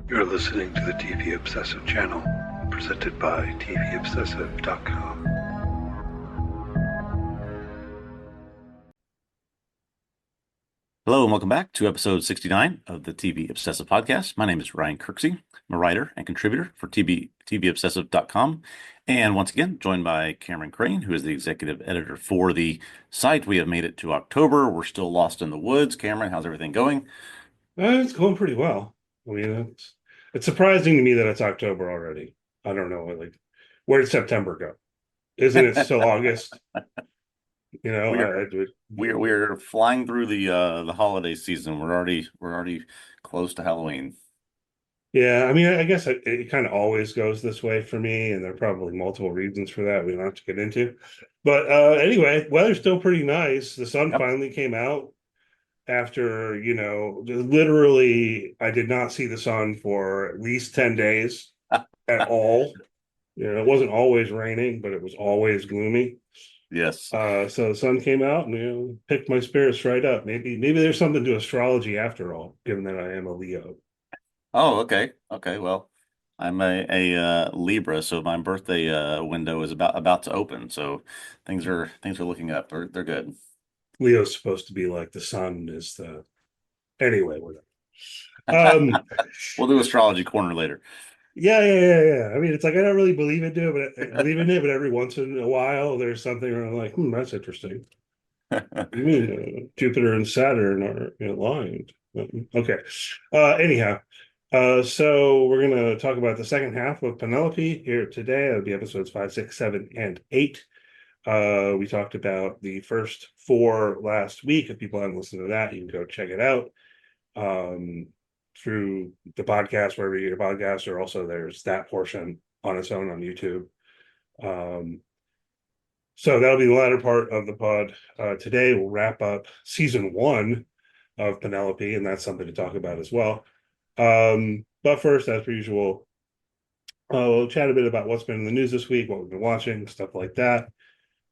You're listening to the TV Obsessive channel, presented by TVObscast.com. Hello and welcome back to episode 69 of the TV Obsessive podcast. My name is Ryan Kirksey. I'm a writer and contributor for TVObsessive.com. And once again, joined by Cameron Crane, who is the executive editor for the site. We have made it to October. We're still lost in the woods. Cameron, how's everything going? It's going pretty well. I mean, it's surprising to me that it's October already. I don't know, like, where did September go? Isn't it still August? You know, We're flying through the holiday season. We're already close to Halloween. yeah. I mean, I guess it kind of always goes this way for me, and there are probably multiple reasons for that we don't have to get into. But anyway, weather's still pretty nice. The sun Yep. finally came out after, literally, I did not see the sun for at least 10 days at all. It wasn't always raining, but it was always gloomy. Yes. So the sun came out and picked my spirits right up. Maybe there's something to astrology after all, given that I am a Leo. Oh, okay. Okay. Well, I'm a Libra, so my birthday window is about to open. So things are looking up. They're good. Leo's supposed to be like the sun is the anyway, whatever. Um, We'll do astrology corner later. yeah. I mean, it's like I don't really believe in it, but I believe in it. But every once in a while, there's something where I'm like, that's interesting. You mean Jupiter and Saturn are aligned? Okay. Anyhow, so we're gonna talk about the second half of Penelope here today. That'll be episodes 5, 6, 7, and 8. We talked about the first 4 last week. If people haven't listened to that, you can go check it out through the podcast, wherever you get your podcasts, or also there's that portion on its own on YouTube. So that'll be the latter part of the pod. Today we'll wrap up season 1 of Penelope, and that's something to talk about as well. But first, as per usual, we'll chat a bit about what's been in the news this week, what we've been watching, stuff like that.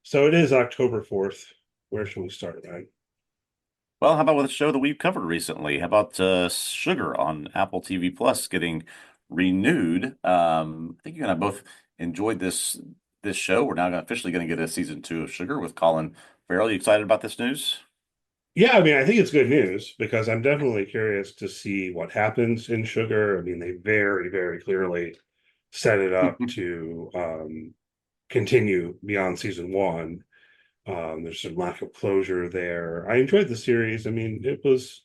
So it is October 4th. Where should we start, Ryan? Well, how about with a show that we've covered recently? How about Sugar on Apple TV Plus getting renewed? I think you and I both enjoyed this show. We're now officially going to get a season 2 of Sugar with Colin Farrell. You excited about this news? Yeah, I mean, I think it's good news because I'm definitely curious to see what happens in Sugar. I mean, they very, very clearly set it up to continue beyond season 1. There's some lack of closure there. I enjoyed the series. I mean, it was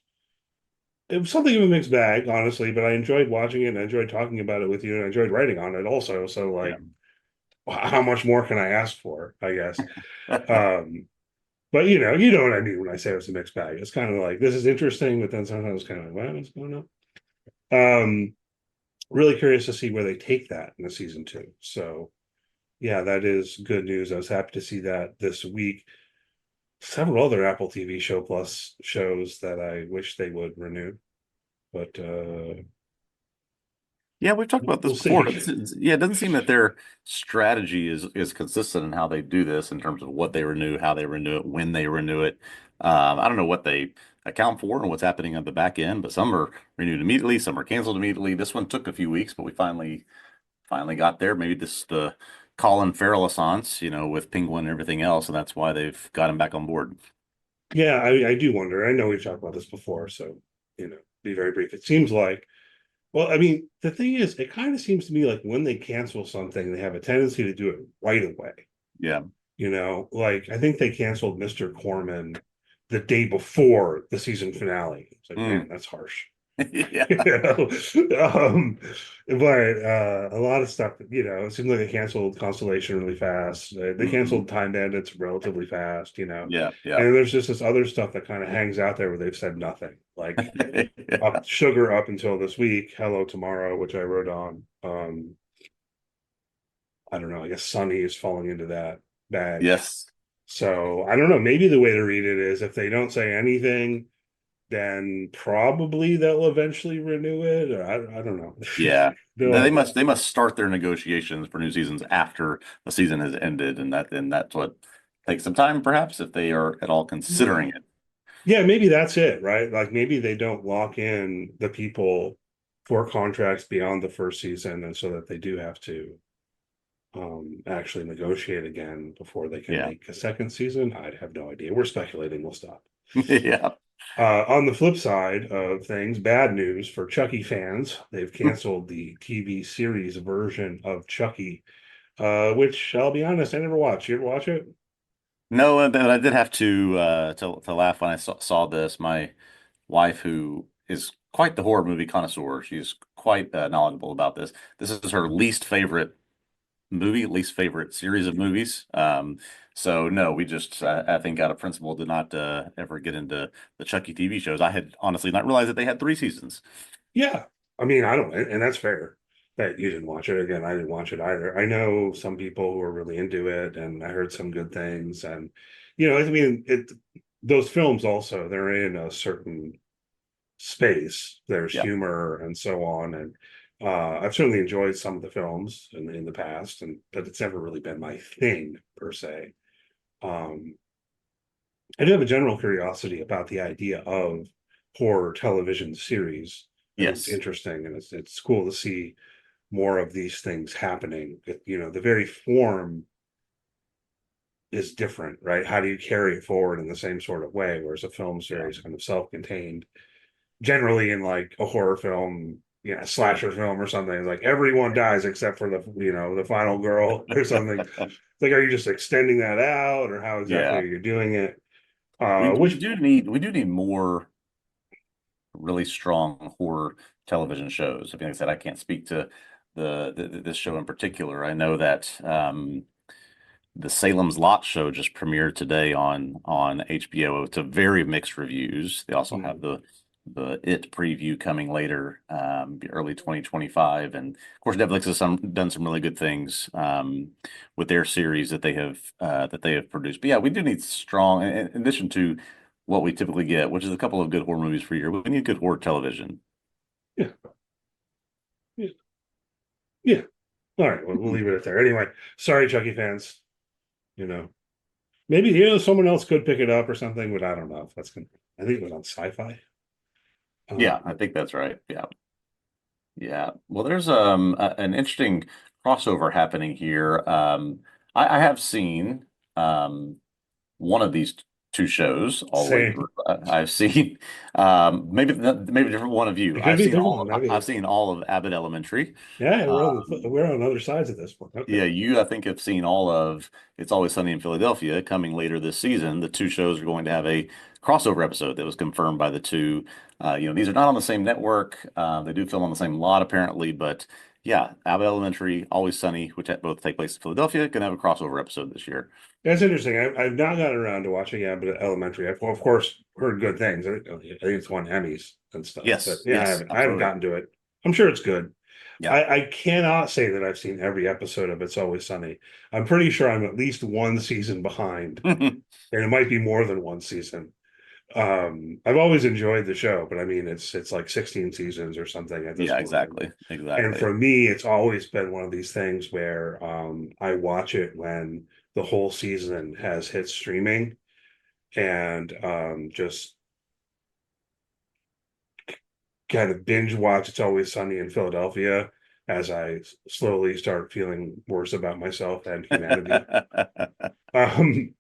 something of a mixed bag, honestly, but I enjoyed watching it and I enjoyed talking about it with you and I enjoyed writing on it also. So like, how much more can I ask for, I guess? But you know what I mean when I say it's a mixed bag. It's kind of like this is interesting, but then sometimes it's kind of like, what's going on? Really curious to see where they take that in the season 2. So yeah, that is good news. I was happy to see that this week. Several other Apple TV Show Plus shows that I wish they would renew, but Yeah, we've talked about this we'll before. see. Yeah, it doesn't seem that their strategy is consistent in how they do this in terms of what they renew, how they renew it, when they renew it. I don't know what they account for and what's happening at the back end, but some are renewed immediately, some are canceled immediately. This one took a few weeks, but we finally got there. Maybe this is the Colin Farrell assance, with Penguin and everything else, and that's why they've got him back on board. Yeah, I do wonder. I know we've talked about this before, so be very brief. It seems like, well, I mean, the thing is, it kind of seems to me like when they cancel something, they have a tendency to do it right away. Yeah. Like I think they canceled Mr. Corman the day before the season finale. It's like, man, that's harsh. Yeah. But a lot of stuff, it seems like they canceled Constellation really fast. They canceled Time Bandits relatively fast, Yeah, yeah. and there's just this other stuff that kind of hangs out there where they've said nothing, like Yeah. Sugar up until this week, Hello Tomorrow, which I wrote on. I don't know, I guess Sunny is falling into that bag. Yes. So I don't know, maybe the way to read it is if they don't say anything, then probably they'll eventually renew it. Or I don't know. Yeah. They'll, They must start their negotiations for new seasons after the season has ended, and that's what takes some time, perhaps, if they are at all considering it. yeah, maybe that's it, right? Like maybe they don't lock in the people for contracts beyond the first season, and so that they do have to actually negotiate again before they can Yeah. make a second season. I'd have no idea. We're speculating. We'll stop. Yeah. On the flip side of things, bad news for Chucky fans. They've canceled the TV series version of Chucky, which I'll be honest, I never watched. You ever watch it? No, and then I did have to laugh when I saw this. My wife, who is quite the horror movie connoisseur, she's quite knowledgeable about this. This is her least favorite movie, least favorite series of movies. So no, we just I think out of principle did not ever get into the Chucky TV shows. I had honestly not realized that they had 3 seasons. Yeah. I mean, I don't, and that's fair that you didn't watch it. Again, I didn't watch it either. I know some people who are really into it, and I heard some good things. And, I mean, those films also, they're in a certain space. There's Yeah. humor and so on. And I've certainly enjoyed some of the films in the past, but it's never really been my thing per se. Um, I do have a general curiosity about the idea of horror television series. I think it's Yes. interesting, and it's cool to see more of these things happening. The very form is different, right? How do you carry it forward in the same sort of way? Whereas a film Yeah. series kind of self-contained, generally in like a horror film, a slasher film or something, like everyone dies except for the final girl or something. Like, are you just extending that out, or how exactly Yeah. are you doing it? We do, we Which do need we do need more really strong horror television shows. I mean, like I said, I can't speak to this show in particular. I know that the Salem's Lot show just premiered today on HBO. It's a very mixed reviews. They also have the It preview coming later, early 2025, and of course Netflix has done some really good things with their series that they have produced. But yeah, we do need strong, in addition to what we typically get, which is a couple of good horror movies per year. We need good horror television. yeah, yeah, yeah. All right, we'll leave it at there. Anyway, sorry, Chucky fans. You know, maybe someone else could pick it up or something, but I don't know if that's gonna. I think it was on Sci-Fi. Yeah, I think that's right. Yeah. Yeah. Well, there's an interesting crossover happening here. I have seen one of these two shows all the way Same. through. I've seen maybe a different one of you. It could be a different one. Maybe. I've seen all of Abbott Elementary. Yeah, Uh, we're on other sides at this point. Okay. yeah, you I think have seen all of It's Always Sunny in Philadelphia coming later this season. The two shows are going to have a crossover episode that was confirmed by the two. These are not on the same network. They do film on the same lot apparently, but yeah, Abbott Elementary, Always Sunny, which both take place in Philadelphia, can have a crossover episode this year. That's interesting. I've not gotten around to watching Abbott Elementary. I've of course heard good things. I think it's won Emmys and stuff. But Yes, yeah, I yes, haven't absolutely. gotten to it. I'm sure it's good. Yeah. I cannot say that I've seen every episode of It's Always Sunny. I'm pretty sure I'm at least one season behind, and it might be more than one season. I've always enjoyed the show, but I mean it's like 16 seasons or something at this Yeah, point. exactly. And Exactly. for me, it's always been one of these things where I watch it when the whole season has hit streaming, and just kind of binge watch It's Always Sunny in Philadelphia as I slowly start feeling worse about myself and humanity. Um,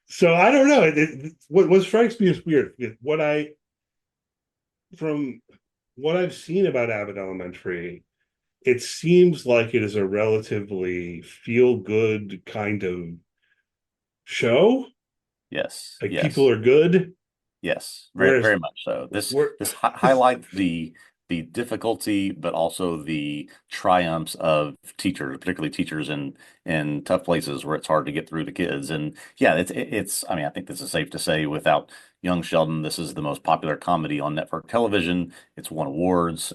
so I don't know. What strikes me as weird, from what I've seen about Abbott Elementary, it seems like it is a relatively feel good kind of show. Yes, Like, people yes. are good, Yes, very whereas very much so. This we're this highlights the difficulty, but also the triumphs of teachers, particularly teachers in tough places where it's hard to get through to kids. And yeah, it's. I mean, I think this is safe to say without Young Sheldon, this is the most popular comedy on network television. It's won awards.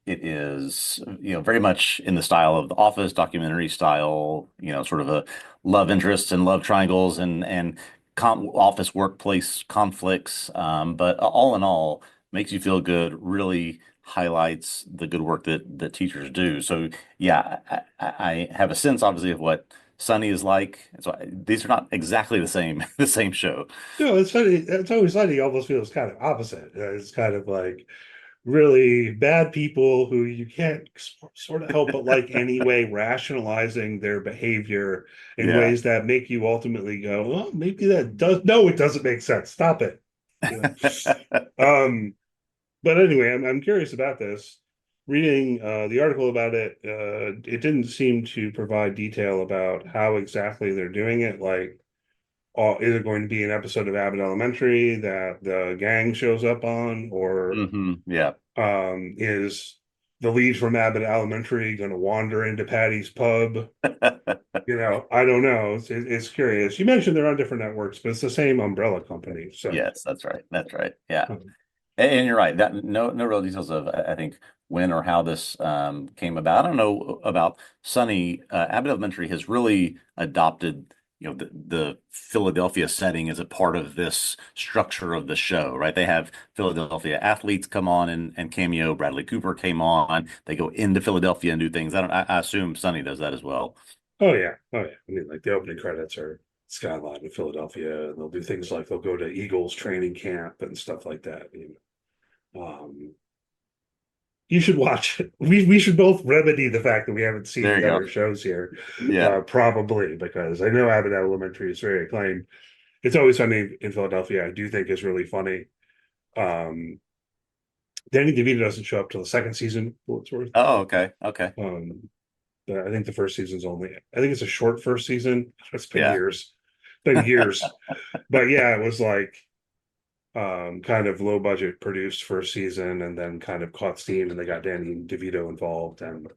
It is, very much in the style of The Office, documentary style. Sort of a love interests and love triangles and office workplace conflicts, but all in all, makes you feel good. Really highlights the good work that teachers do. So yeah, I have a sense, obviously, of what Sunny is like. So these are not exactly the same the same show. no, it's funny. It's always funny. Almost feels kind of opposite. It's kind of like really bad people who you can't sort of help but like anyway, rationalizing their behavior in Yeah. ways that make you ultimately go, well, maybe that does. No, it doesn't make sense. Stop it. You know? But anyway, I'm curious about this. Reading the article about it, it didn't seem to provide detail about how exactly they're doing it. Like, is it going to be an episode of Abbott Elementary that the gang shows up on, or Yeah. is the lead from Abbott Elementary going to wander into Patty's pub? I don't know. It's curious. You mentioned they're on different networks, but it's the same umbrella company. So, Yes, that's right. That's right. Yeah. And you're right. That no real details of I think when or how this came about. I don't know about Sunny. Abbott Elementary has really adopted, the Philadelphia setting as a part of this structure of the show, right? They have Philadelphia athletes come on and cameo. Bradley Cooper came on. They go into Philadelphia and do things. I assume Sunny does that as well. oh yeah, oh yeah. I mean, like the opening credits are skyline in Philadelphia, and they'll do things like they'll go to Eagles training camp and stuff like that. You should watch it. We should both remedy the fact that we haven't seen There you the go. other shows here, Yeah. probably because I know Abbott Elementary is very acclaimed. It's Always Sunny in Philadelphia. I do think is really funny. Um, Danny DeVito doesn't show up till the second season, for what it's worth. Oh, okay. Okay. I think the first season's only. I think it's a short first season. It's been Yeah. years, been years. But yeah, it was like kind of low budget produced first season, and then kind of caught steam, and they got Danny DeVito involved, and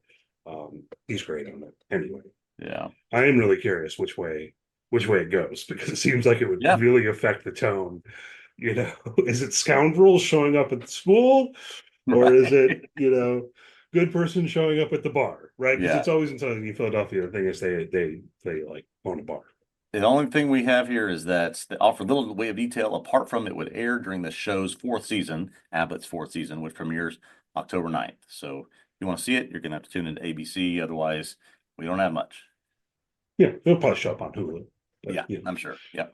he's great on it. Anyway, Yeah. I am really curious which way it goes, because it seems like it would Yeah. really affect the tone. Is it scoundrels showing up at the school, or is Right. it good person showing up at the bar, right? Because Yeah. it's always in Southern Philadelphia. The thing is, they like own a bar. The only thing we have here is that they offer little in the way of detail apart from it would air during the show's fourth season, Abbott's fourth season, which premieres October 9th. So if you want to see it, you're going to have to tune into ABC. Otherwise, we don't have much. Yeah, it'll probably show up on Hulu. But, Yeah, I'm sure. Yeah.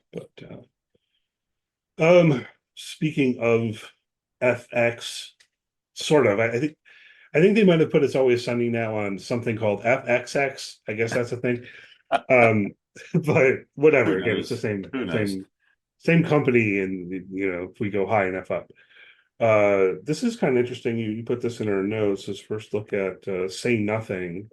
But speaking of FX, sort of, I think they might have put It's Always Sunny now on something called FXX. I guess that's a thing. But whatever. Who Again, it's the knows? Who knows? same company, and if we go high enough up. This is kind of interesting. You put this in our notes. Let's first look at Say Nothing.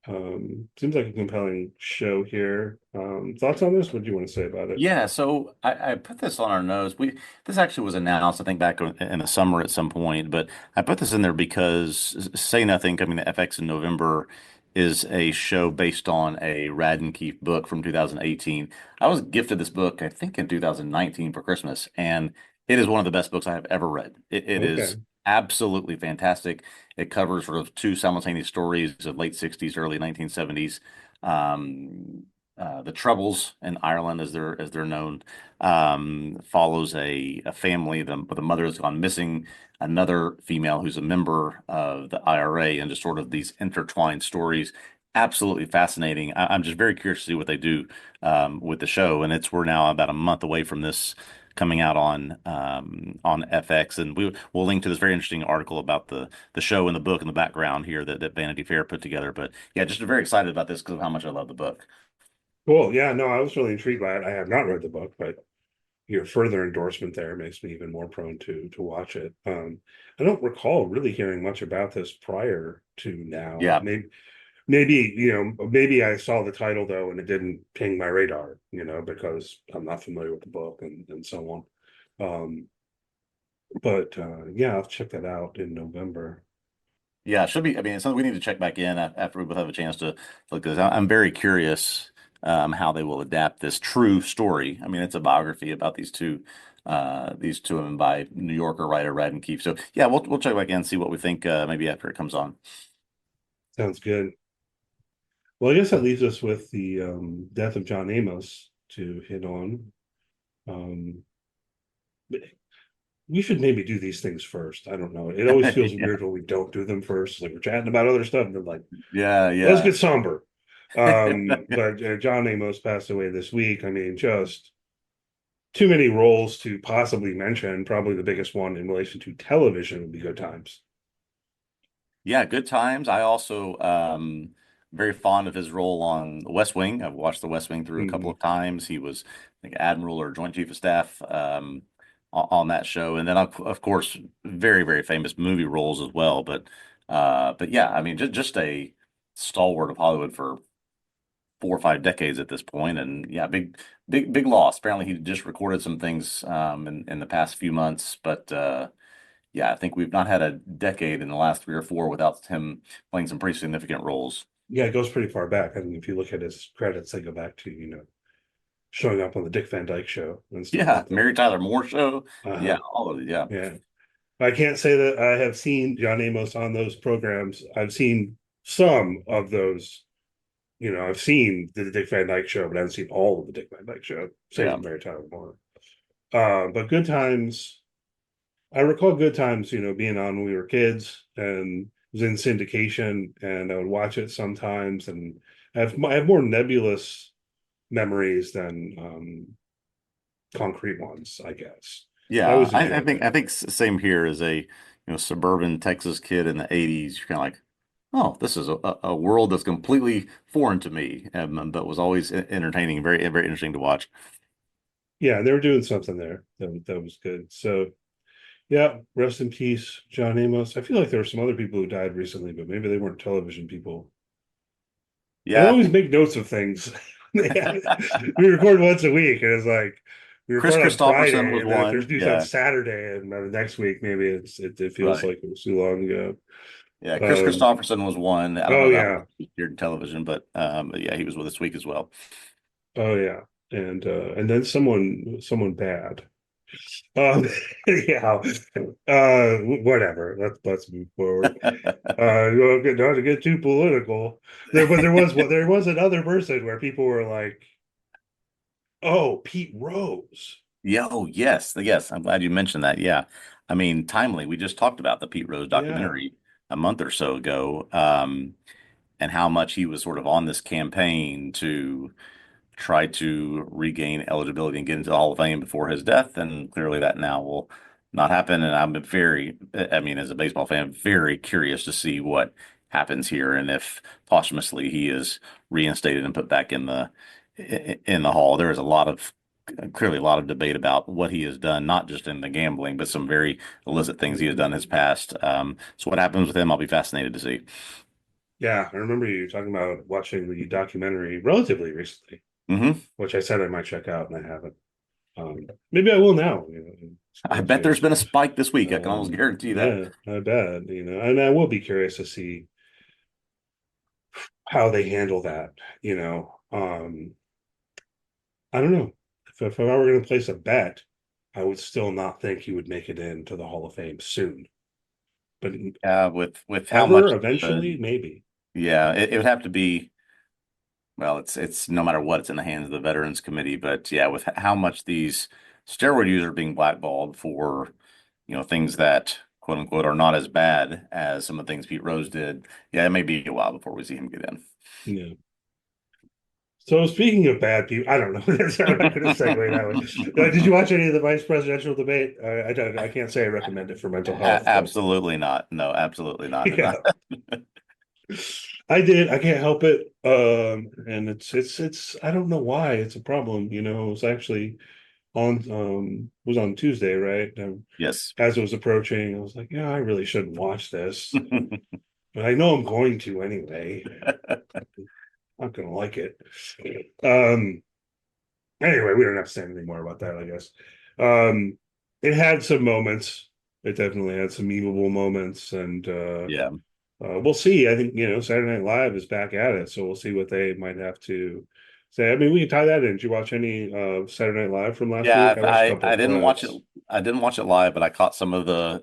Seems like a compelling show here. Thoughts on this? What do you want to say about it? Yeah, so I put this on our notes. This actually was announced, I think, back in the summer at some point, but I put this in there because Say Nothing coming to FX in November is a show based on a Radden Keefe book from 2018. I was gifted this book, I think, in 2019 for Christmas, and it is one of the best books I have ever read. It Okay. is absolutely fantastic. It covers sort of two simultaneous stories of late 60s, early 1970s. The Troubles in Ireland, as they're known, follows a family. The mother has gone missing. Another female who's a member of the IRA, and just sort of these intertwined stories. Absolutely fascinating. I'm just very curious to see what they do with the show. And we're now about a month away from this coming out on FX, and we'll link to this very interesting article about the show and the book in the background here that Vanity Fair put together. But yeah, just very excited about this because of how much I love the book. Cool. Yeah, no, I was really intrigued by it. I have not read the book, but your further endorsement there makes me even more prone to watch it. I don't recall really hearing much about this prior to now. Yeah. Maybe I saw the title though, and it didn't ping my radar, because I'm not familiar with the book and so on. But yeah, I'll check that out in November. Yeah, it should be. I mean, it's something we need to check back in after we both have a chance to look at this. I'm very curious how they will adapt this true story. I mean, it's a biography about these two women by New Yorker writer Radden Keefe. So yeah, we'll check back in and see what we think maybe after it comes on. Sounds good. Well, I guess that leaves us with the death of John Amos to hit on. We should maybe do these things first. I don't know. It always feels Yeah. weird when we don't do them first. Like we're chatting about other stuff, and then like, Yeah, let's yeah. get somber. But John Amos passed away this week. I mean, just too many roles to possibly mention. Probably the biggest one in relation to television would be Good Times. Yeah, good times. I also very fond of his role on The West Wing. I've watched The West Wing through a couple Mhm. of times. He was, I think, Admiral or Joint Chief of Staff on that show, and then of course very very famous movie roles as well. But yeah, I mean just a stalwart of Hollywood for 4 or 5 decades at this point, and yeah, big loss. Apparently, he just recorded some things in the past few months, but yeah, I think we've not had a decade in the last 3 or 4 without him playing some pretty significant roles. Yeah, it goes pretty far back. I mean, if you look at his credits, they go back to, showing up on the Dick Van Dyke Show and stuff Yeah, like that. Mary Tyler Moore show. Yeah, Uh-huh. all of it. Yeah, Yeah. I can't say that I have seen John Amos on those programs. I've seen some of those. I've seen the Dick Van Dyke Show, but I haven't seen all of the Dick Van Dyke Show. Same yeah, with Mary Tyler Moore. But Good Times, I recall Good Times, being on when we were kids and it was in syndication, and I would watch it sometimes. And I have more nebulous memories than concrete ones, I guess. I yeah. always I enjoyed think that. same here as a suburban Texas kid in the '80s. You're kind of like, oh, this is a world that's completely foreign to me, but was always entertaining, very very interesting to watch. Yeah, they were doing something there that was good. So yeah, rest in peace, John Amos. I feel like there were some other people who died recently, but maybe they weren't television people. I Yeah, I always think make notes of things. We record once a week, and it's like we Chris record on Christopherson Friday, was and then if there's one. news on Yeah, Saturday, and the next week maybe it feels right. like it was too long ago. Yeah, Chris Um, Christopherson was one. I don't oh know how yeah, he appeared in television, but yeah, he was with us week as well. oh yeah, and then someone bad. Um, yeah, whatever. Let's move forward. Not to get too political. There was another person where people were like, "Oh, Pete Rose." Yeah, oh yes. I'm glad you mentioned that. Yeah. I mean, timely. We just talked about the Pete Rose Yeah, documentary a month or so ago, and how much he was sort of on this campaign to try to regain eligibility and get into the Hall of Fame before his death, and clearly that now will not happen. And I'm I mean, as a baseball fan, very curious to see what happens here, and if posthumously he is reinstated and put back in the Hall. There is a lot of clearly a lot of debate about what he has done, not just in the gambling, but some very illicit things he has done in his past. So what happens with him, I'll be fascinated to see. yeah. I remember you talking about watching the documentary relatively recently, Hmm. which I said I might check out, and I haven't. Maybe I will now. I Once bet you, there's been a spike this week. I can almost guarantee that. yeah, I bet. And I will be curious to see how they handle that. I don't know. If I were going to place a bet, I would still not think he would make it into the Hall of Fame soon. But With how ever, much eventually, maybe. yeah, it would have to be. Well, it's no matter what, it's in the hands of the Veterans Committee. But yeah, with how much these steroid users are being blackballed for, things that quote unquote are not as bad as some of the things Pete Rose did. Yeah, it may be a while before we see him get Yeah. So speaking of bad people, I don't know. I'm not going to segue that way. Did you watch any of the vice presidential debate? I can't say I recommend it for mental health, but Absolutely not. No, absolutely not. yeah, I did. I can't help it. And it's. I don't know why it's a problem. It was actually was on Tuesday, right? Yes. As it was approaching, I was like, yeah, I really shouldn't watch this, but I know I'm going to anyway. I'm not gonna like it. Um. Anyway, we don't have to say anything more about that, I guess. Um. It had some moments. It definitely had some memeable moments, and Yeah. we'll see. I think Saturday Night Live is back at it, so we'll see what they might have to say. I mean, we can tie that in. Did you watch any Saturday Night Live from last week? Yeah, I watched a couple I of didn't watch it. clips. I didn't watch it live, but I caught some of the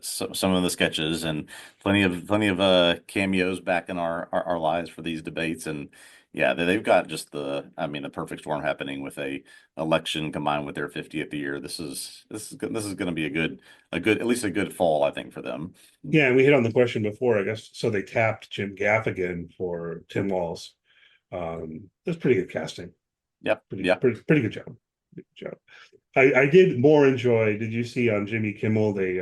sketches and plenty of cameos back in our lives for these debates. And yeah, they've got just I mean, the perfect storm happening with a election combined with their 50th year. This is going to be a good at least a good fall, I think, for them. Yeah, and we hit on the question before, I guess. So they tapped Jim Gaffigan for Tim Walz. That's pretty good casting. Yep. Pretty Yeah. pretty pretty good job. Good job. I did more enjoy. Did you see on Jimmy Kimmel they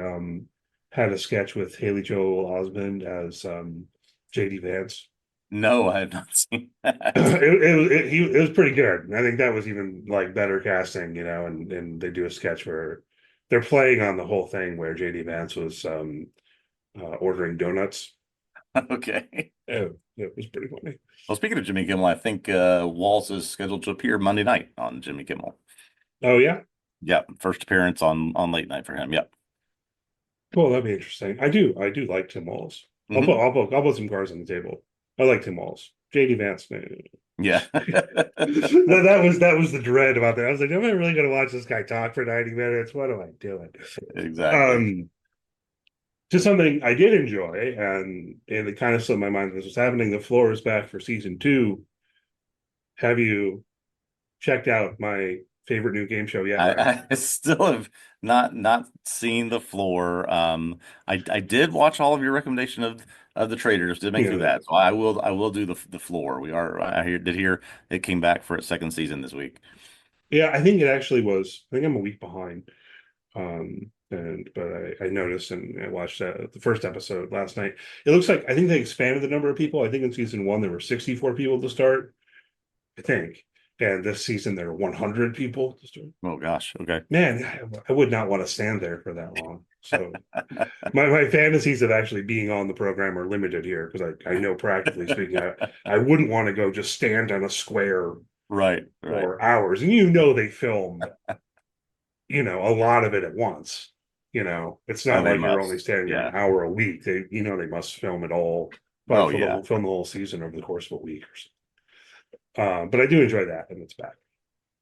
had a sketch with Haley Joel Osment as JD Vance? No, I have not seen that. It was pretty good. I think that was even like better casting, and they do a sketch where they're playing on the whole thing where JD Vance was ordering donuts. Okay. It was pretty funny. Well, speaking of Jimmy Kimmel, I think Walls is scheduled to appear Monday night on Jimmy Kimmel. Oh yeah, Yep, first appearance on late night for him. Yep. cool. That'd be interesting. I do like Tim Walz. I'll put Hmm. I'll put some cards on the table. I like Tim Walz. JD Vance, no. Yeah. That was the dread about that. I was like, am I really going to watch this guy talk for 90 minutes? What am I doing? Exactly. Um, just something I did enjoy, and it kind of slipped my mind this was happening. The floor is back for season 2. Have you checked out my favorite new game show yet, Ryan? I still have not seen the floor. I did watch all of your recommendation of the traders. Did make through Yeah, that, so I will do the floor. I did hear it came back for its second season this week. yeah. I think it actually was. I think I'm a week behind. But I noticed and I watched the first episode last night. It looks like I think they expanded the number of people. I think in season 1 there were 64 people to start. I think. And this season there are 100 people to start. Oh gosh. Okay. Man, I would not want to stand there for that long. So my fantasies of actually being on the program are limited here because I know practically speaking, I wouldn't want to go just stand on a square Right. Right. for hours. And they film, a lot of it at once. It's not They like you're only must. standing there Yeah. an hour a week. They must film it all, but Oh for yeah. film the whole season over the course of a week or so. But I do enjoy that, and it's back.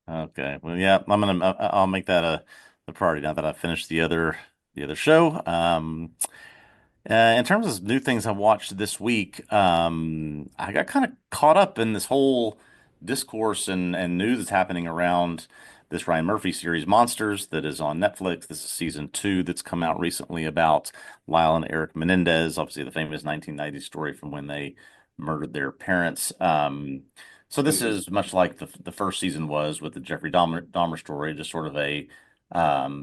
Okay. Well, yeah. I'll make that a priority now that I've finished the other show. In terms of new things I watched this week, I got kind of caught up in this whole discourse and news that's happening around this Ryan Murphy series, Monsters, that is on Netflix. This is season 2 that's come out recently about Lyle and Eric Menendez, obviously the famous 1990 story from when they murdered their parents. So this Mhm. is much like the first season was with the Jeffrey Dahmer story, just sort of a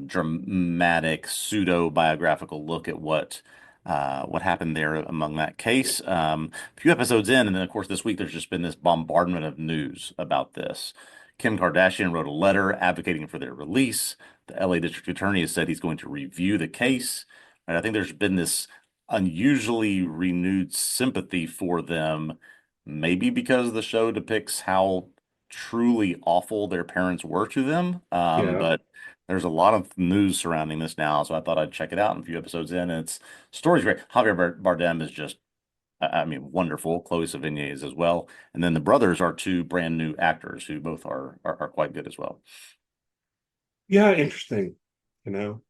dramatic pseudo biographical look at what happened there among that case. A few episodes in, and then of course this week there's just been this bombardment of news about this. Kim Kardashian wrote a letter advocating for their release. The LA District Attorney has said he's going to review the case. And I think there's been this unusually renewed sympathy for them, maybe because the show depicts how truly awful their parents were to them. Yeah. But there's a lot of news surrounding this now, so I thought I'd check it out. And a few episodes in, and it's story's great. Javier Bardem is just, I mean, wonderful. Chloe Sevigny is as well, and then the brothers are two brand new actors who both are quite good as well. Yeah, interesting. You know,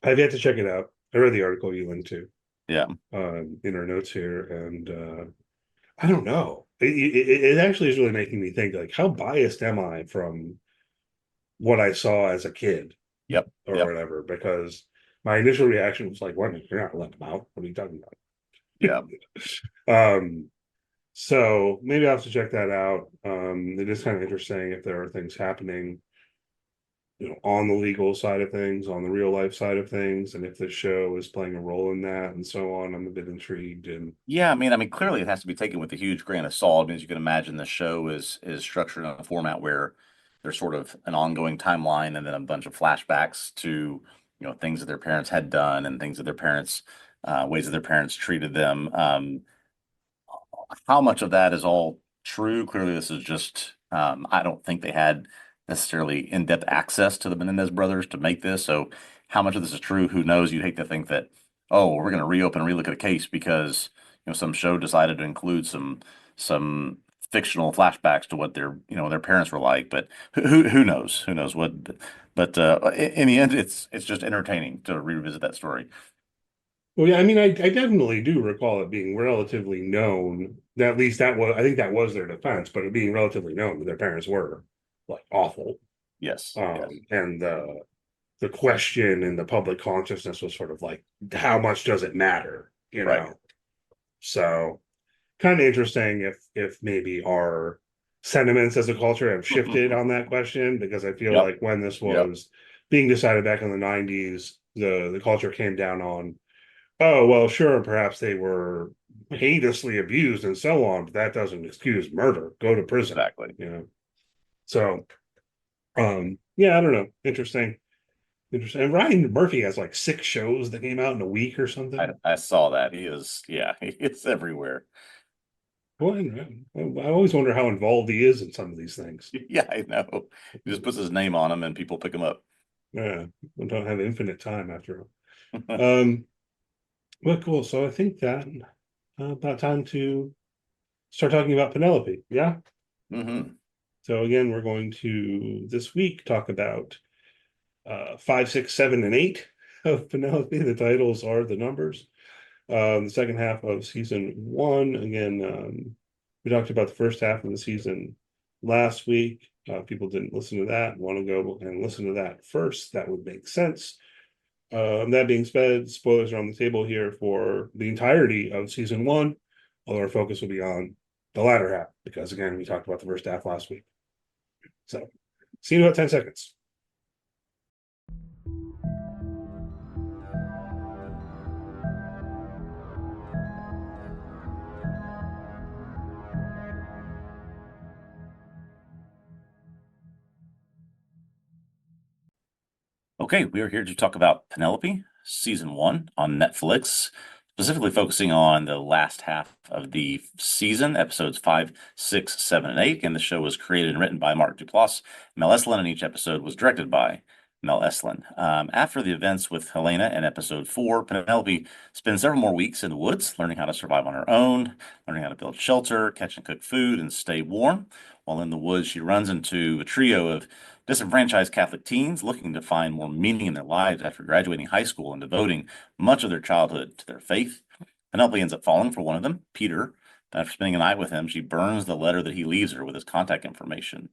I've yet to check it out. I read the article you linked to Yeah, in our notes here, and I don't know. It actually is really making me think, like, how biased am I from what I saw as a kid yep, or yep, whatever? Because my initial reaction was like, "What? You're not letting them out? What are you talking yeah. about?" So maybe I'll have to check that out. It is kind of interesting if there are things happening on the legal side of things, on the real life side of things, and if the show is playing a role in that and so on. I'm a bit intrigued. And Yeah, I mean, clearly it has to be taken with a huge grain of salt. As you can imagine, the show is structured in a format where there's sort of an ongoing timeline and then a bunch of flashbacks to, things that their parents had done and things that their parents, ways that their parents treated them. How much of that is all true? Clearly, this is just, I don't think they had necessarily in-depth access to the Menendez brothers to make this. So how much of this is true? Who knows? You'd hate to think that, oh, we're going to reopen and relook at a case because, some show decided to include some fictional flashbacks to what their parents were like. But who knows? Who knows what? But in the end, it's just entertaining to revisit that story. well, yeah, I mean, I definitely do recall it being relatively known. At least I think that was their defense, but it being relatively known that their parents were like awful. Yes, yes, And the question in the public consciousness was sort of like, how much does it matter? right. So kind of interesting if maybe our sentiments as a culture have shifted on that question, because I feel Yep. like when this Yep. was being decided back in the 90s, the culture came down on, oh, well, sure, perhaps they were heinously abused and so on, but that doesn't excuse murder. Go to prison, Exactly. you know. So, yeah, I don't know. Interesting. Interesting. And Ryan Murphy has like 6 shows that came out in a week or something. I saw that. He is, yeah, he is everywhere. Well, I always wonder how involved he is in some of these things. Yeah, I know. He just puts his name on them and people pick him up. Yeah, we don't have infinite time after all. Well, cool. So I think that about time to start talking about Penelope. Yeah. Hmm. So again, we're going to this week talk about 5, 6, 7, and 8 of Penelope. The titles are the numbers. The second half of season 1. Again, we talked about the first half of the season last week. People didn't listen to that. Want to go and listen to that first? That would make sense. That being said, spoilers are on the table here for the entirety of season 1, although our focus will be on the latter half, because again, we talked about the first half last week. So, see you in about 10 seconds. Okay, we are here to talk about Penelope, season 1 on Netflix, specifically focusing on the last half of the season, episodes 5, 6, 7, and 8. And the show was created and written by Mark Duplass, Mel Eslin, and each episode was directed by Mel Eslin. After the events with Helena in episode 4, Penelope spends several more weeks in the woods, learning how to survive on her own, learning how to build shelter, catch and cook food, and stay warm. While in the woods, she runs into a trio of disenfranchised Catholic teens looking to find more meaning in their lives after graduating high school and devoting much of their childhood to their faith. Penelope ends up falling for one of them, Peter. After spending a night with him, she burns the letter that he leaves her with his contact information.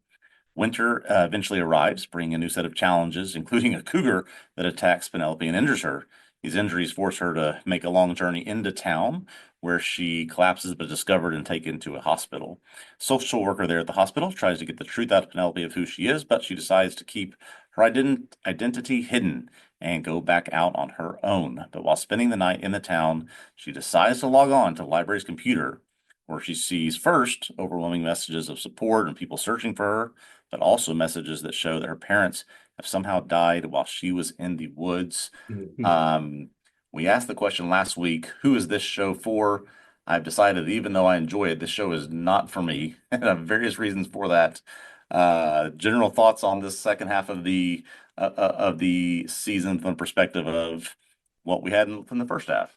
Winter eventually arrives, bringing a new set of challenges, including a cougar that attacks Penelope and injures her. These injuries force her to make a long journey into town, where she collapses but is discovered and taken to a hospital. Social worker there at the hospital tries to get the truth out of Penelope of who she is, but she decides to keep her identity hidden and go back out on her own. But while spending the night in the town, she decides to log on to the library's computer, where she sees first overwhelming messages of support and people searching for her, but also messages that show that her parents have somehow died while she was in the woods. Mhm. We asked the question last week, who is this show for? I've decided, even though I enjoy it, this show is not for me, and I have various reasons for that. General thoughts on this second half of the season from the perspective of what we had from the first half.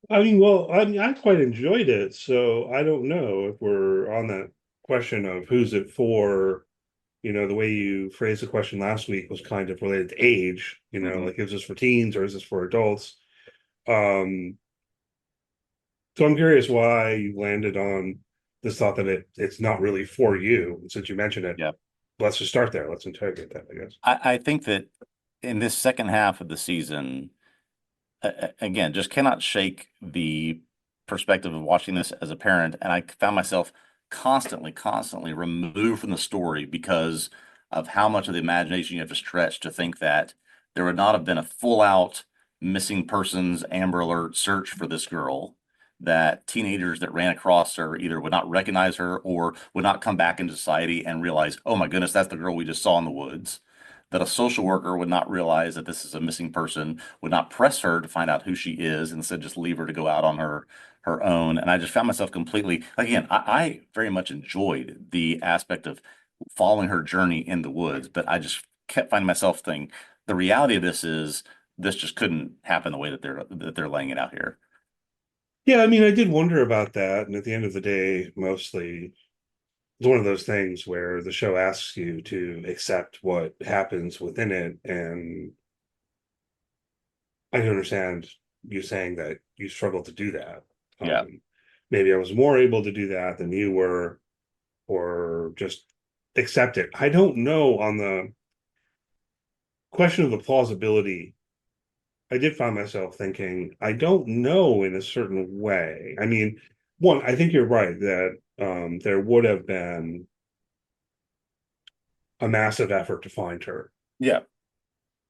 I mean, well, I quite enjoyed it, so I don't know if we're on that question of who's it for. The way you phrased the question last week was kind of related to age, Mhm. like is this for teens or is this for adults? Um, so I'm curious why you landed on this thought that it's not really for you. And since you mentioned it, Yeah. let's just start there. Let's interrogate that, I guess. I think that in this second half of the season, again, just cannot shake the perspective of watching this as a parent. And I found myself constantly removed from the story because of how much of the imagination you have to stretch to think that there would not have been a full out missing persons Amber Alert search for this girl, that teenagers that ran across her either would not recognize her or would not come back into society and realize, oh my goodness, that's the girl we just saw in the woods. That a social worker would not realize that this is a missing person, would not press her to find out who she is, instead just leave her to go out on her own. And I just found myself completely, again, I very much enjoyed the aspect of following her journey in the woods, but I just kept finding myself thinking the reality of this is this just couldn't happen the way that they're laying it out here. Yeah, I mean, I did wonder about that. And at the end of the day, mostly it's one of those things where the show asks you to accept what happens within it. And I can understand you saying that you struggle to do that. Yeah. Maybe I was more able to do that than you were, or just accept it. I don't know on the question of the plausibility. I did find myself thinking, I don't know in a certain way. I mean, one, I think you're right that there would have been a massive effort to find her. Yeah.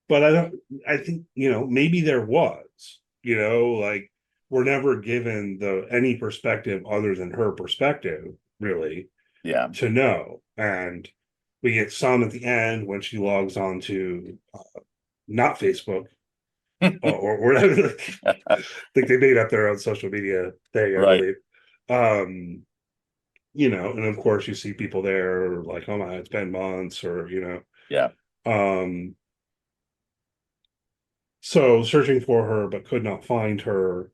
But I think, maybe there was, like we're never given any perspective other than her perspective, really, Yeah. to know. And we get some at the end when she logs on to not Facebook or whatever. I think they made up their own social media thing, I Right. believe. And of course you see people there like, oh my, it's been months, or Yeah. um so searching for her but could not find her.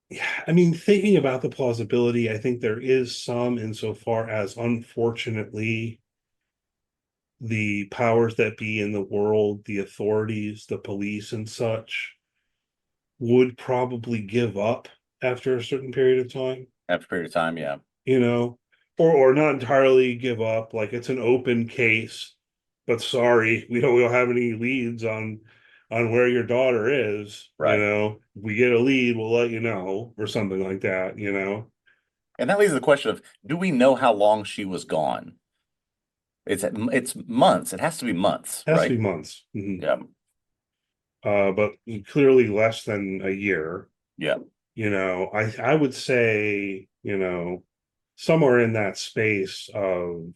Yeah, I mean, thinking about the plausibility, I think there is some, insofar as, unfortunately, the powers that be in the world, the authorities, the police and such, would probably give up after a certain period of time, After a period of time. Yeah. you know, or not entirely give up, like it's an open case, but sorry, we don't have any leads on where your daughter is. Right. If we get a lead, we'll let you know, or something like that. And that leads to the question of, do we know how long she was gone? It's months. It has to be months, Has to right? be months. Mhm. Yeah. But clearly less than a year. Yeah. I would say, somewhere in that space of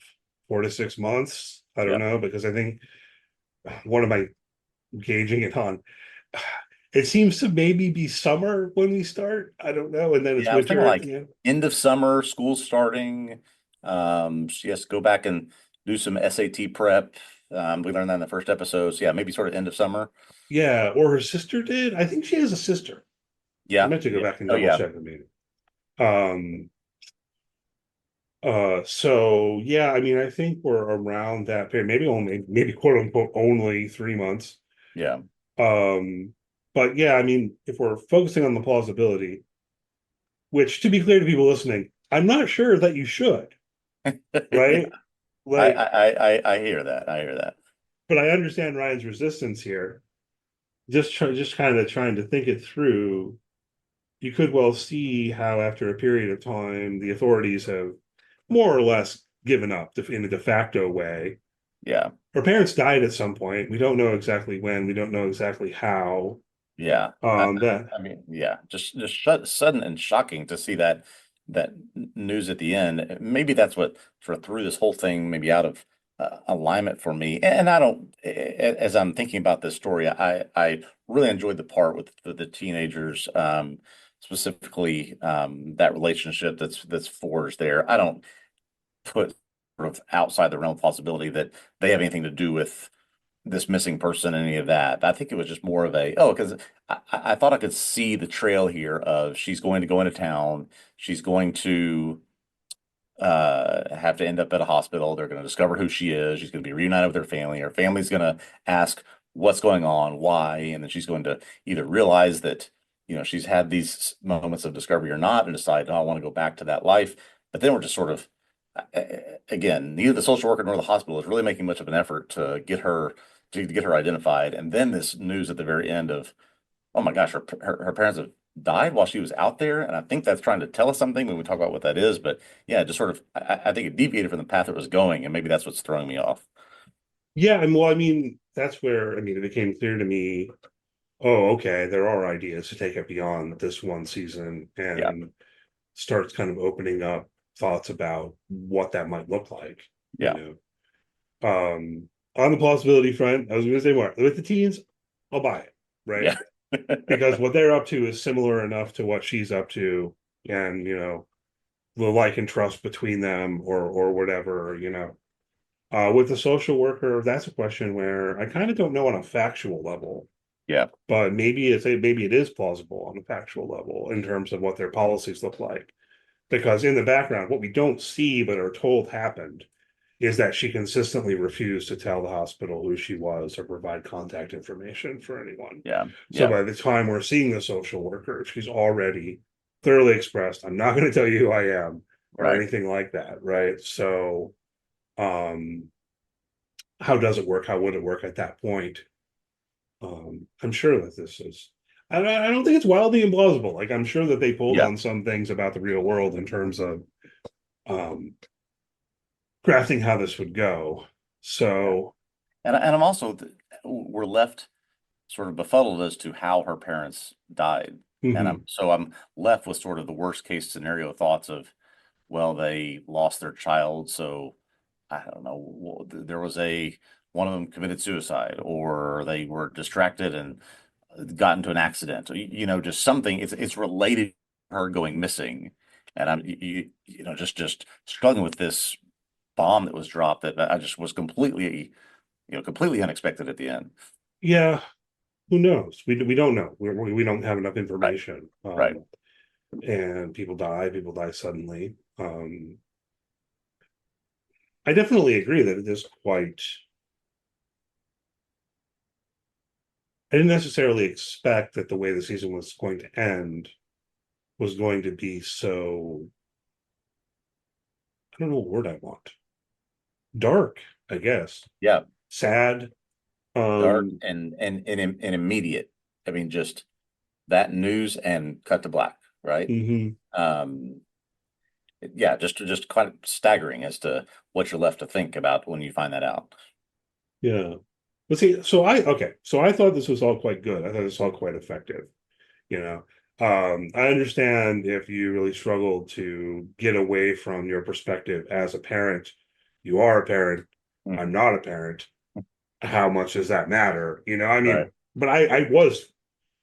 4 to 6 months. I don't Yeah. know, because I think, what am I gauging it on? It seems to maybe be summer when we start. I don't know, and then it's Yeah. I was thinking winter. like end of summer, school starting. She has to go back and do some SAT prep. We learned that in the first episode. So yeah, maybe sort of end of summer. Yeah, or her sister did. I think she has a sister. I Yeah. meant to go Yeah. back and Oh double yeah. check the meeting. Um, so yeah, I mean, I think we're around that period, maybe quote unquote only 3 months. Yeah. Um, but yeah, I mean, if we're focusing on the plausibility, which, to be clear to people listening, I'm not sure that you should, Yeah. right? Like, I hear that. I hear that. but I understand Ryan's resistance here. Just kind of trying to think it through. You could well see how, after a period of time, the authorities have more or less given up in a de facto way. Yeah. Her parents died at some point. We don't know exactly when. We don't know exactly how. Yeah. That I mean, yeah, just sudden and shocking to see that news at the end. Maybe that's what sort of threw this whole thing maybe out of alignment for me. And I don't, as I'm thinking about this story, I really enjoyed the part with the teenagers, specifically that relationship that's forged there. I don't put sort of outside the realm of possibility that they have anything to do with this missing person, any of that. I think it was just more of because I thought I could see the trail here of she's going to go into town. She's going to have to end up at a hospital. They're going to discover who she is. She's going to be reunited with her family. Her family's going to ask what's going on, why, and then she's going to either realize that, she's had these moments of discovery or not, and decide, oh, I want to go back to that life. But then we're just sort of, again, neither the social worker nor the hospital is really making much of an effort to get her identified. And then this news at the very end of, oh my gosh, her parents have died while she was out there. And I think that's trying to tell us something when we talk about what that is. But yeah, just sort of, I think it deviated from the path it was going. And maybe that's what's throwing me off. Yeah, and well, I mean, that's where, I mean, it became clear to me, oh, okay, there are ideas to take it beyond this one season, Yeah. and starts kind of opening up thoughts about what that might look like, you Yeah. know. On the plausibility front, I was going to say more with the teens, I'll buy it, right? Yeah. Because what they're up to is similar enough to what she's up to, and the like and trust between them, or whatever. With the social worker, that's a question where I kind of don't know on a factual level, Yeah. but maybe it is plausible on a factual level in terms of what their policies look like. Because in the background, what we don't see but are told happened is that she consistently refused to tell the hospital who she was or provide contact information for anyone. Yeah. So Yeah. by the time we're seeing the social worker, she's already thoroughly expressed, I'm not going to tell you who I am, or Right. anything like that, right? So how does it work? How would it work at that point? I'm sure that this is, I don't think it's wildly implausible. Like, I'm sure that they pulled Yeah. on some things about the real world in terms of crafting how this would go. So And I'm also we're left sort of befuddled as to how her parents died. And mhm. I'm left with sort of the worst case scenario thoughts of, well, they lost their child, so I don't know, there was one of them committed suicide, or they were distracted and got into an accident, just something. It's related to her going missing, and I'm just struggling with this bomb that was dropped that I just was completely unexpected at the end. Yeah, who knows? We don't know. We don't have enough Right, information. right. And people die suddenly. I definitely agree that it is quite. I didn't necessarily expect that the way the season was going to end was going to be so. I don't know what word I want. Dark, I guess. Yeah, Sad. dark Um, and immediate. I mean, just that news and cut to black, right? mhm. Um, yeah, just quite staggering as to what you're left to think about when you find that out. Yeah. But see, so I thought this was all quite good. I thought this was all quite effective. You know, I understand if you really struggle to get away from your perspective as a parent. You are a parent. I'm Mhm. not a parent. How much does that matter? I Right. mean, but I was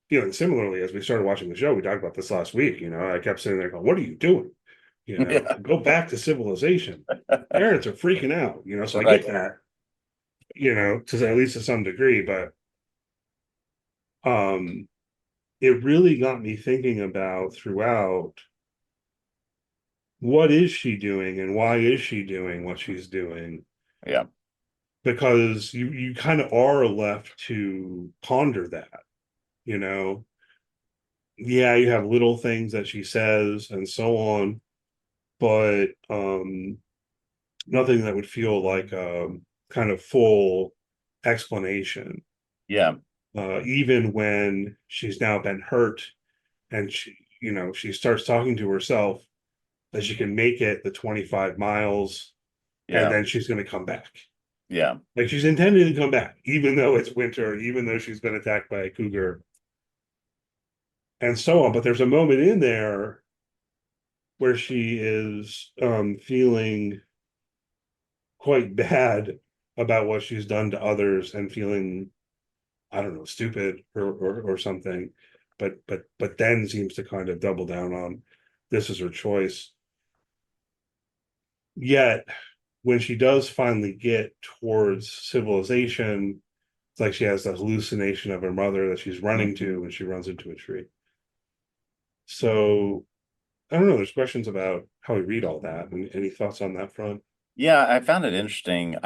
feeling similarly as we started watching the show. We talked about this last week. I kept sitting there going, "What are you doing? Yeah. Go back to civilization." Parents are freaking out. So I get Right. that. To at least to some degree, but um, it really got me thinking about throughout what is she doing and why is she doing what she's doing? Yeah. Because you kind of are left to ponder that, you know. Yeah, you have little things that she says and so on, but nothing that would feel like kind of full explanation. Yeah. Even when she's now been hurt and she starts talking to herself that she can make it the 25 miles and Yeah. then she's going to come back. Yeah. Like she's intending to come back, even though it's winter, even though she's been attacked by a cougar, and so on. But there's a moment in there where she is feeling quite bad about what she's done to others and feeling, I don't know, stupid or something. But then seems to kind of double down on this is her choice. Yet when she does finally get towards civilization, it's like she has the hallucination of her mother that she's running Mhm. to when she runs into a tree. So I don't know. There's questions about how we read all that. And any thoughts on that front? Yeah, I found it interesting.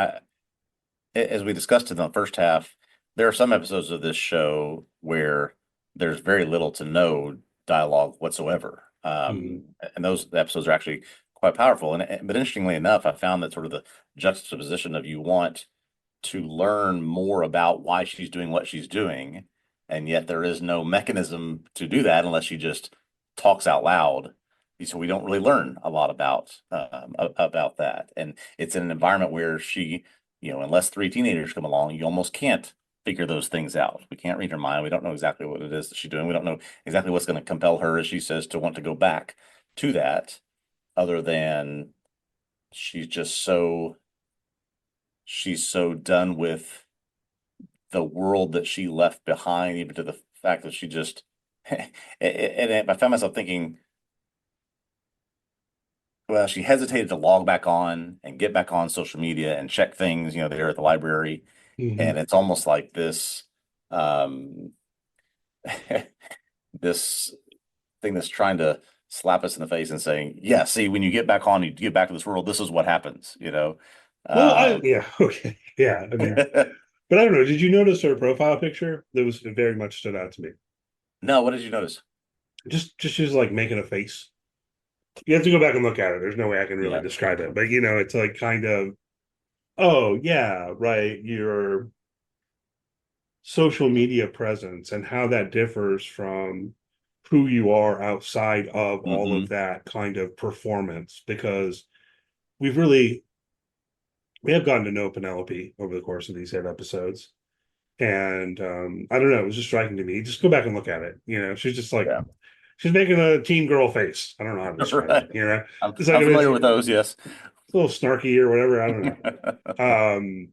As we discussed in the first half, there are some episodes of this show where there's very little to no dialogue whatsoever. Mhm. And those episodes are actually quite powerful. But interestingly enough, I found that sort of the juxtaposition of you want to learn more about why she's doing what she's doing, and yet there is no mechanism to do that unless she just talks out loud. So we don't really learn a lot about that, and it's in an environment where unless three teenagers come along, you almost can't figure those things out. We can't read her mind. We don't know exactly what it is that she's doing. We don't know exactly what's going to compel her, as she says, to want to go back to that, other than she's just she's so done with the world that she left behind, even to the fact that she just and I found myself thinking, well, she hesitated to log back on and get back on social media and check things, there at the library. Mhm. And it's almost like um this thing that's trying to slap us in the face and saying, yeah, see, when you get back on, you get back to this world, this is what happens. Well, Um yeah, okay, yeah. I mean, but I don't know. Did you notice her profile picture? That was very much stood out to me. no, what did you notice? Just she's like making a face. You have to go back and look at it. There's no way I can really Yeah. describe it, but it's like kind of, oh yeah, right. Your social media presence and how that differs from who you are outside of all Hmm. of that kind of performance, because we've really we have gotten to know Penelope over the course of these 8 episodes. And I don't know, it was just striking to me. Just go back and look at it. She's just like Yeah. she's making a teen girl face. I don't know how to describe Right. it. I'm, It's like I'm it's familiar with those. Yes. a little snarky or whatever. I don't know.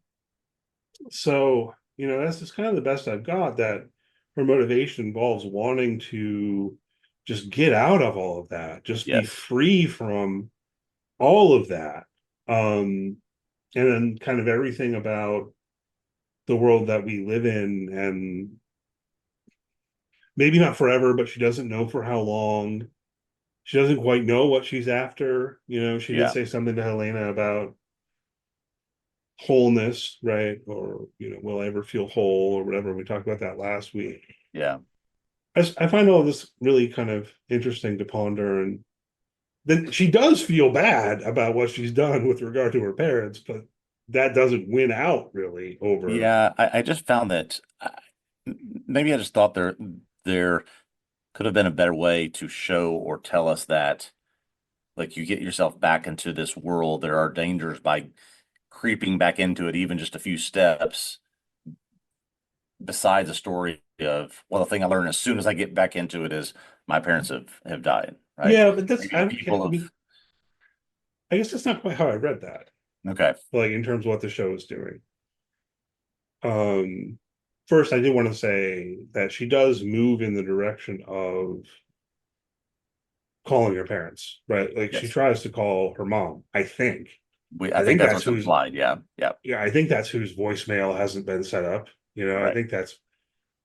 So that's just kind of the best I've got. That her motivation involves wanting to just get out of all of that, just be Yes. free from all of that. And then kind of everything about the world that we live in, and maybe not forever, but she doesn't know for how long. She doesn't quite know what she's after. She did Yeah. say something to Helena about wholeness, right? Or, will I ever feel whole or whatever? We talked about that last week. Yeah. I find all this really kind of interesting to ponder. And then she does feel bad about what she's done with regard to her parents, but that doesn't win out really over. Yeah. I just found that maybe I just thought there could have been a better way to show or tell us that, like, you get yourself back into this world. There are dangers by creeping back into it, even just a few steps. Besides a story of, well, the thing I learned as soon as I get back into it is my parents have died, right? Yeah, but that's Maybe people have. I guess that's not quite how I read that. Okay. Like in terms of what the show is doing. Um, First, I did want to say that she does move in the direction of calling her parents, right? Like she Yes. tries to call her mom, I think. I I think think that's that's what's who's implied. Yeah. Yeah. Yeah, I think that's whose voicemail hasn't been set up. I Right. think that's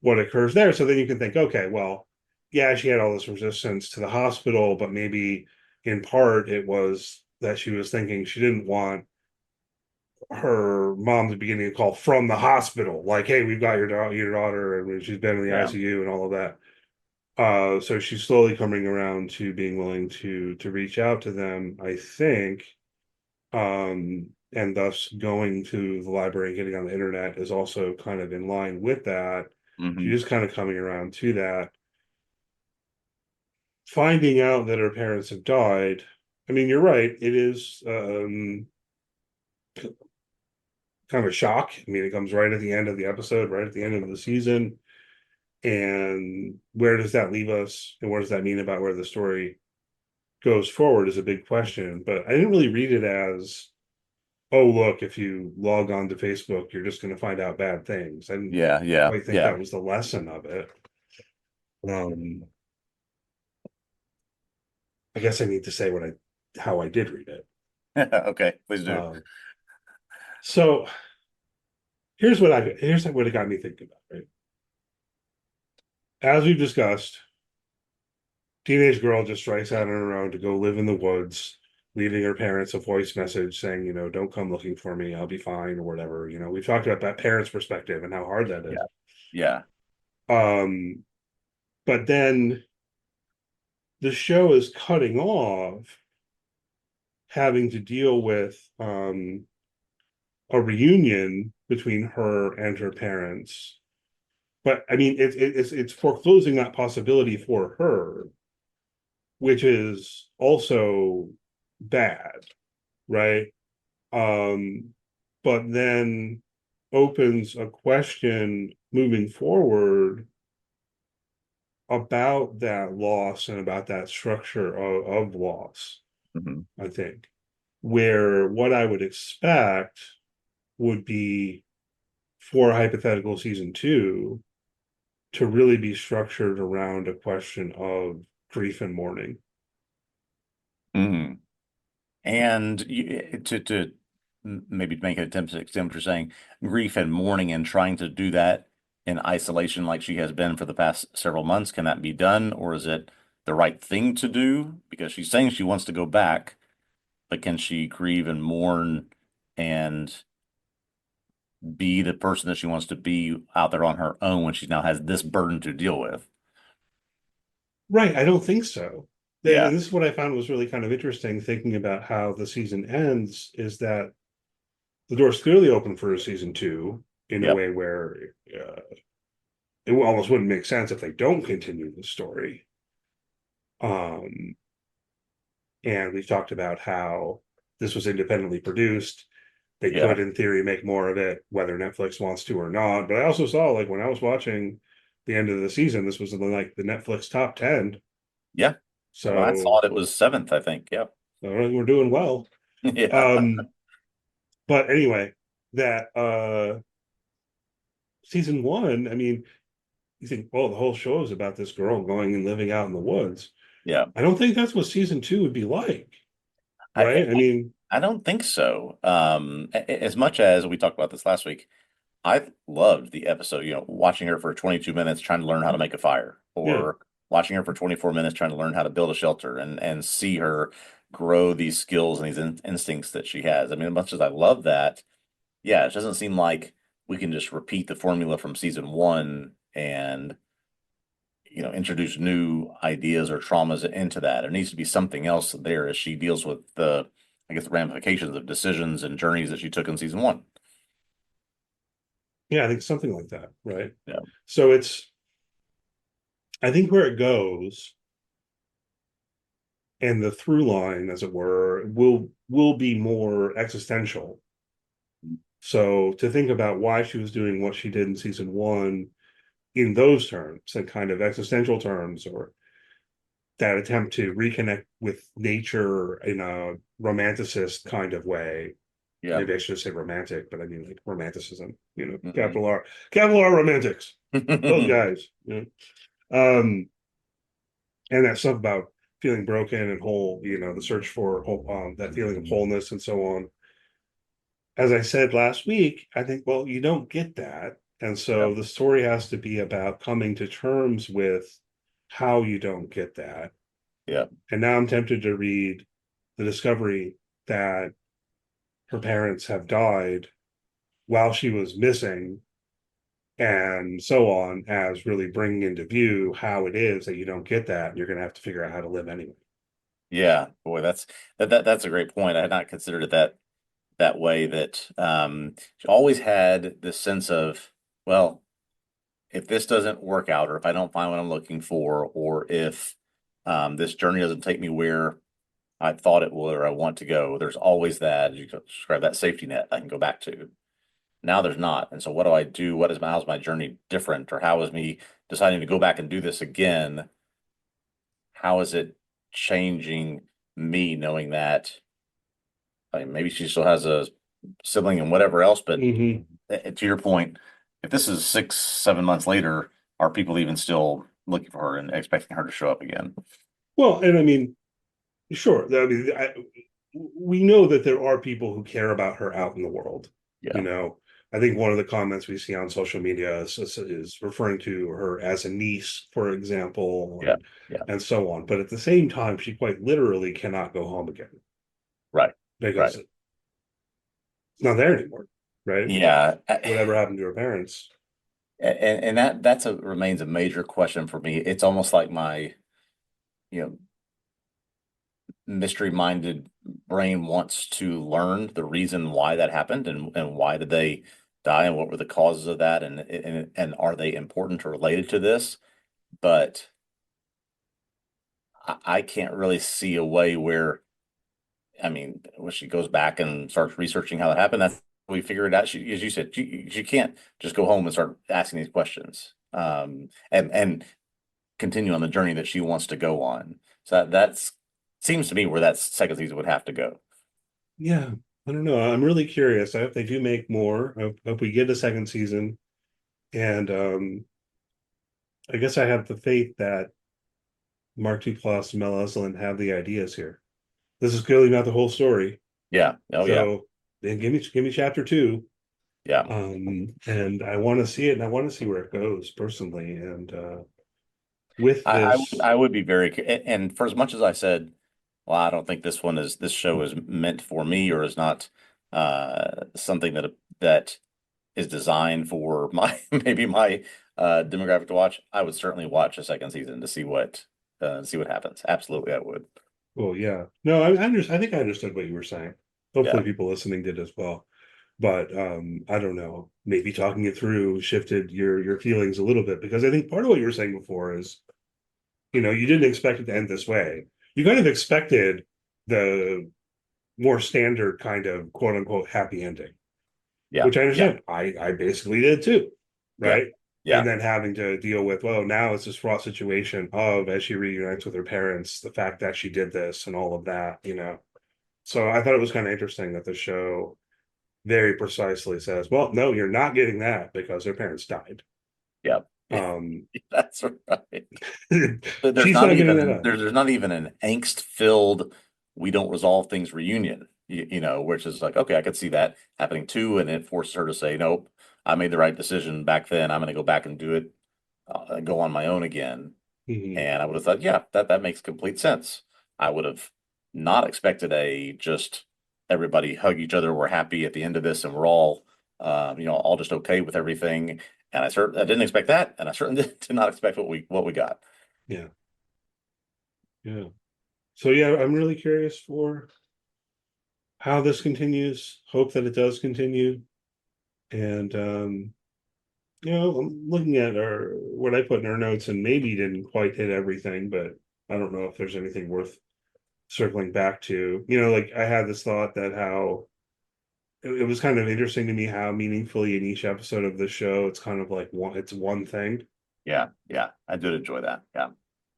what occurs there. So then you can think, okay, well, yeah, she had all this resistance to the hospital, but maybe in part it was that she was thinking she didn't want her mom to be getting a call from the hospital, like, hey, we've got your daughter, and she's been in the Yeah. ICU and all of that. So she's slowly coming around to being willing to reach out to them, I think. And thus going to the library and getting on the internet is also kind of in line with that. She Hmm. is kind of coming around to that. Finding out that her parents have died. I mean, you're right. It is kind of a shock. I mean, it comes right at the end of the episode, right at the end of the season. And where does that leave us? And what does that mean about where the story goes forward is a big question. But I didn't really read it as, oh, look, if you log on to Facebook, you're just going to find out bad things. I didn't Yeah. Yeah. quite think Yeah. that was the lesson of it. I guess I need to say how I did read it. Okay. Please do. So here's what it got me thinking about, right? As we've discussed, teenage girl just strikes out on her own to go live in the woods, leaving her parents a voice message saying, don't come looking for me, I'll be fine, or whatever. We've talked about that parent's perspective and how hard that is. Yeah. Yeah. Um, but then the show is cutting off having to deal with a reunion between her and her parents. But I mean, it's foreclosing that possibility for her, which is also bad, right? Um, but then opens a question moving forward about that loss and about that structure of loss, Hmm. I think, where what I would expect would be for a hypothetical season two to really be structured around a question of grief and mourning. Hmm. And to maybe make an attempt to extend what you're saying, grief and mourning, and trying to do that in isolation like she has been for the past several months, can that be done, or is it the right thing to do? Because she's saying she wants to go back, but can she grieve and mourn and be the person that she wants to be out there on her own when she now has this burden to deal with? Right. I don't think so. Yeah. And this is what I found was really kind of interesting thinking about how the season ends, is that the door's clearly open for a season two in a Yep. way where it almost wouldn't make sense if they don't continue the story. And we've talked about how this was independently produced. They Yeah. could, in theory, make more of it, whether Netflix wants to or not. But I also saw, like, when I was watching the end of the season, this was in like the Netflix top 10. Yeah. When I So saw it, it was seventh, I think. Yeah. we're doing well. Yeah. But anyway, that season one, I mean, you think, well, the whole show is about this girl going and living out in the woods. Yeah. I don't think that's what season two would be like, I, right? I mean, I don't think so. As much as we talked about this last week, I loved the episode, watching her for 22 minutes trying to learn how to make a fire, yeah, or watching her for 24 minutes trying to learn how to build a shelter and see her grow these skills and these instincts that she has. I mean, as much as I love that, yeah, it doesn't seem like we can just repeat the formula from season one and introduce new ideas or traumas into that. There needs to be something else there as she deals with the ramifications of decisions and journeys that she took in season one. yeah, I think something like that, right? Yeah. So I think where it goes and the through line, as it were, will be more existential. So to think about why she was doing what she did in season one in those terms and kind of existential terms, or that attempt to reconnect with nature in a romanticist kind of way. Yeah. Maybe I should say romantic, but I mean like romanticism, Mhm. capital R romantics, those guys. And that stuff about feeling broken and whole, the search for that feeling of wholeness and so on. As I said last week, I think, well, you don't get that. And so Yeah. the story has to be about coming to terms with how you don't get that. Yeah. And now I'm tempted to read the discovery that her parents have died while she was missing and so on, as really bringing into view how it is that you don't get that. And you're going to have to figure out how to live anyway. Yeah. Boy, that's a great point. I had not considered it that way, that she always had this sense of, well, if this doesn't work out, or if I don't find what I'm looking for, or if this journey doesn't take me where I thought it would or I want to go, there's always that, as you describe, that safety net I can go back to. Now there's not. And so what do I do? How's my journey different? Or how is me deciding to go back and do this again? How is it changing me, knowing that, I mean, maybe she still has a sibling and whatever else, but Mm-hmm. to your point, if this is 6, 7 months later, are people even still looking for her and expecting her to show up again? Well, and I mean, sure. I mean, we know that there are people who care about her out in the world. Yeah. I think one of the comments we see on social media is referring to her as a niece, for example, Yeah. Yeah. and so on. But at the same time, she quite literally cannot go home again Right. because Right. it's not there anymore, right? Yeah. Whatever happened to her parents? And remains a major question for me. It's almost like my, you know, mystery-minded brain wants to learn the reason why that happened, and why did they die, and what were the causes of that, and are they important or related to this? But I can't really see a way where, I mean, when she goes back and starts researching how that happened, that's we figure it out. As you said, she can't just go home and start asking these questions, and continue on the journey that she wants to go on. So that's seems to me where that second season would have to go. Yeah, I don't know. I'm really curious. I hope they do make more. I hope we get a second season. And I guess I have the faith that Mark Duplass and Mel Eslin have the ideas here. This is clearly not the whole story. Yeah. Oh, yeah. So then give me chapter two. Yeah. And I want to see it, and I want to see where it goes personally. And with this, I would be and for as much as I said, well, I don't think this show is meant for me, or is not something that is designed for maybe my demographic to watch. I would certainly watch a second season to see what happens. Absolutely, I would. well, yeah, no, I think I understood what you were saying. Hopefully, Yeah. people listening did as well. But I don't know. Maybe talking it through shifted your feelings a little bit, because I think part of what you were saying before is, you didn't expect it to end this way. You kind of expected the more standard kind of quote unquote happy ending, Yeah. which I Yeah. understand. I basically did too, Yeah. right? Yeah. And then having to deal with, well, now it's this fraught situation of, as she reunites with her parents, the fact that she did this and all of that, you know. So I thought it was kind of interesting that the show very precisely says, well, no, you're not getting that because their parents died. Yeah. Um, That's right. There's she's not not getting that even up. there's not even an angst-filled we don't resolve things reunion, which is like, okay, I could see that happening too, and it forces her to say, nope, I made the right decision back then. I'm going to go back and do it, go on my own again. Mhm. And I would have thought, yeah, that makes complete sense. I would have not expected a just everybody hug each other. We're happy at the end of this, and we're all, all just okay with everything. And I didn't expect that, and I certainly did not expect what we got. Yeah. Yeah. So yeah, I'm really curious for how this continues. Hope that it does continue. And I'm looking at our what I put in our notes and maybe didn't quite hit everything, but I don't know if there's anything worth circling back to. Like I had this thought that how it was kind of interesting to me how meaningfully in each episode of the show it's kind of like one thing. Yeah, yeah, I did enjoy that. Yeah,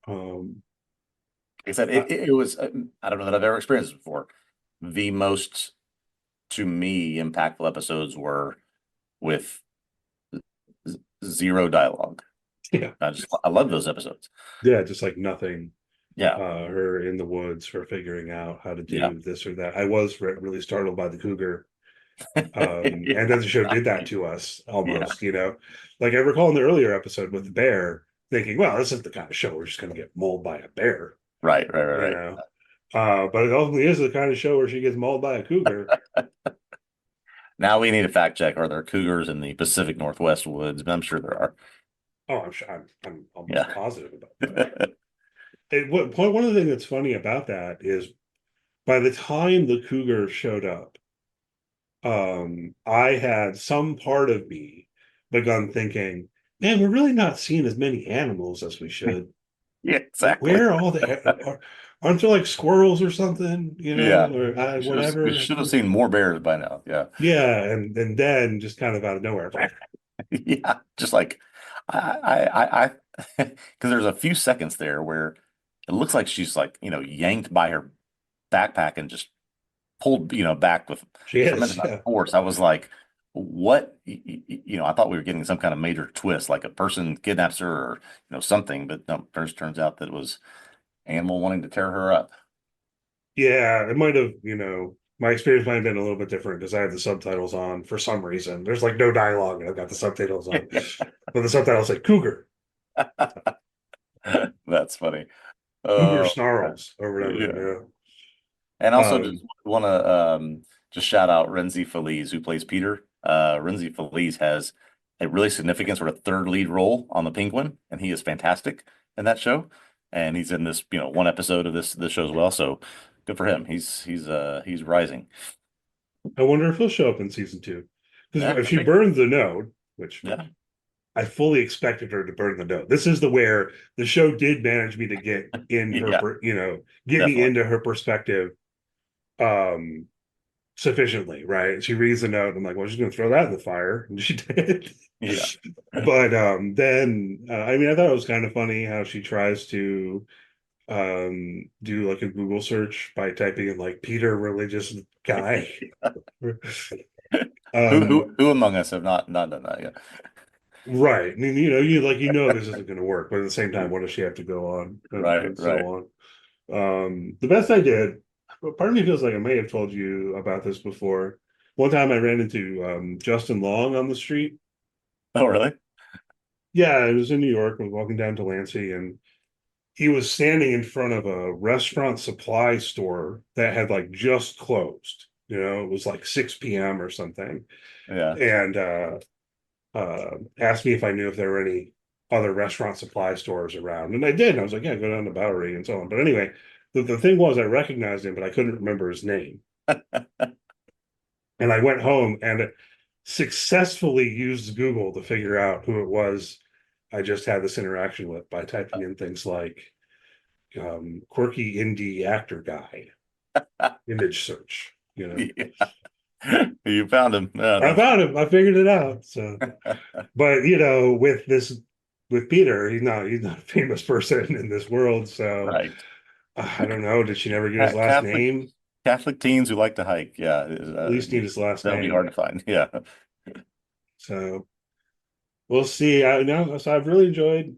Um like I said, I, it was. I don't know that I've ever experienced this before. The most to me impactful episodes were with zero dialogue. yeah, I love those episodes. yeah, just like nothing. Yeah, Her in the woods, her figuring out how to yeah, do this or that. I was really startled by the cougar. yeah, And then the show did that to us yeah. almost, like I recall in the earlier episode with the bear thinking, well, this is the kind of show we're just going to get mauled by a bear, Right, right, you right, know. But it ultimately is the kind of show where she gets mauled by a cougar. right. Now we need a fact check. Are there cougars in the Pacific Northwest woods? But I'm sure there are. Oh, I'm sure. I'm almost Yeah. positive about that. One of the things that's funny about that is by the time the cougar showed up, I had some part of me begun thinking, man, we're really not seeing as many animals as we should. Yeah, exactly. Where are all aren't there like squirrels or something, Yeah. or We whatever? should have seen more bears by now. Yeah. Yeah, and then just kind of out of nowhere. Yeah. Just like I because there's a few seconds there where it looks like she's like, yanked by her backpack and just pulled, back with She tremendous is, amount of yeah. force. I was like, what? I thought we were getting some kind of major twist, like a person kidnaps her or, something, but no, turns out that it was animal wanting to tear her up. Yeah, it might have, my experience might have been a little bit different because I had the subtitles on for some reason. There's like no dialogue, and I've got the subtitles on. But the subtitles say cougar, That's funny. cougar Oh, snarls or yeah. whatever, And also Um, just want to just shout out Renzi Feliz, who plays Peter. Renzi Feliz has a really significant sort of third lead role on the Penguin, and he is fantastic in that show. And he's in this, one episode of this show as well. So good for him. He's rising. I wonder if he'll show up in season 2. Because Yeah, if could she be. burns the node, which Yeah. I fully expected her to burn the node. This is the where the show did manage me to get in her, Yeah, get me definitely. into her perspective um sufficiently, right? She reads the note. I'm like, well, she's gonna throw that in the fire. And she did. Yeah. But then I mean, I thought it was kind of funny how she tries to do like a Google search by typing in like Peter religious guy. Who um who who among us have not done that yet? Right. I mean, this isn't going to work, but at the same time, what does she have to go on Right, and right. so on? The best I did, but part of me feels like I may have told you about this before. One time I ran into Justin Long on the street. Oh, really? Yeah, I was in New York. I was walking down to Lansing, and he was standing in front of a restaurant supply store that had like just closed. It was like 6 p.m. or something. Yeah. And asked me if I knew if there were any other restaurant supply stores around. And I did. And I was like, yeah, go down to Bowery and so on. But anyway, the thing was I recognized him, but I couldn't remember his name. And I went home and successfully used Google to figure out who it was I just had this interaction with by typing in things like quirky indie actor guy. image search, you know. Yeah. You found him. Yeah, I found him. I figured it out. So, but you know, with Peter, he's not a famous person in this world. So right. I don't know. Did she never get his last Catholic name? Catholic teens who like to hike. Yeah, At least need his last that'll be name. hard to find. Yeah. So we'll see. I know. So I've really enjoyed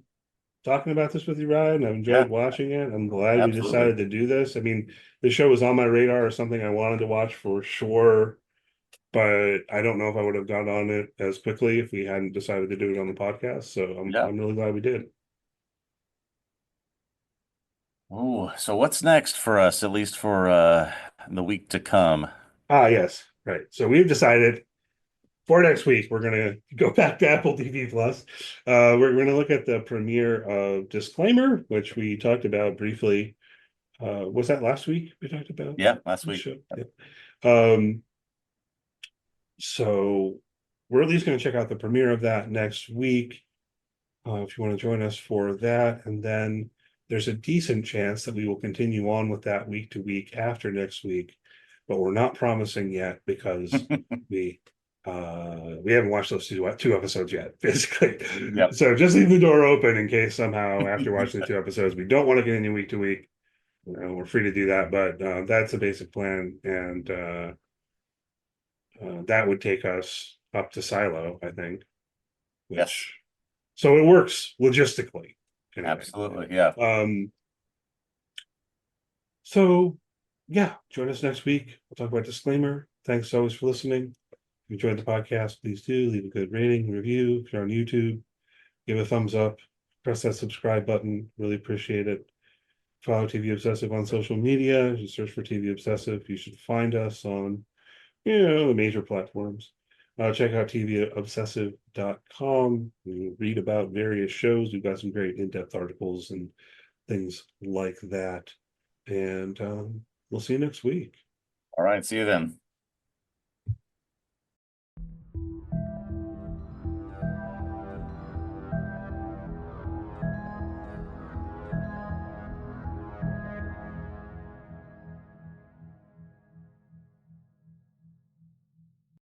talking about this with you, Ryan. I've Yeah, enjoyed watching it. I'm glad we absolutely. decided to do this. I mean, the show was on my radar or something I wanted to watch for sure, but I don't know if I would have got on it as quickly if we hadn't decided to do it on the podcast. So Yeah. I'm really glad we did. Oh, so what's next for us, at least for the week to come? Ah, yes, right. So we've decided for next week we're gonna go back to Apple TV Plus. We're gonna look at the premiere of Disclaimer, which we talked about briefly. Was that last week we talked about? Yeah, last The week. show? Yep. Um, so we're at least going to check out the premiere of that next week. If you want to join us for that, and then there's a decent chance that we will continue on with that week to week after next week, but we're not promising yet because we we haven't watched those two episodes yet, basically. Yep. So just leave the door open in case somehow after watching the two episodes we don't want to continue week to week. We're free to do that, but that's a basic plan, and that would take us up to Silo, I think. Yes. So it works logistically. Anyway. Absolutely. Yeah. So yeah, join us next week. We'll talk about Disclaimer. Thanks always for listening. If you enjoyed the podcast, please do leave a good rating, review. If you're on YouTube, give a thumbs up, press that subscribe button. Really appreciate it. Follow TV Obsessive on social media. Just search for TV Obsessive. You should find us on the major platforms. Check out TVObsessive.com. You read about various shows. We've got some great in-depth articles and things like that. And we'll see you next week. All right. See you then.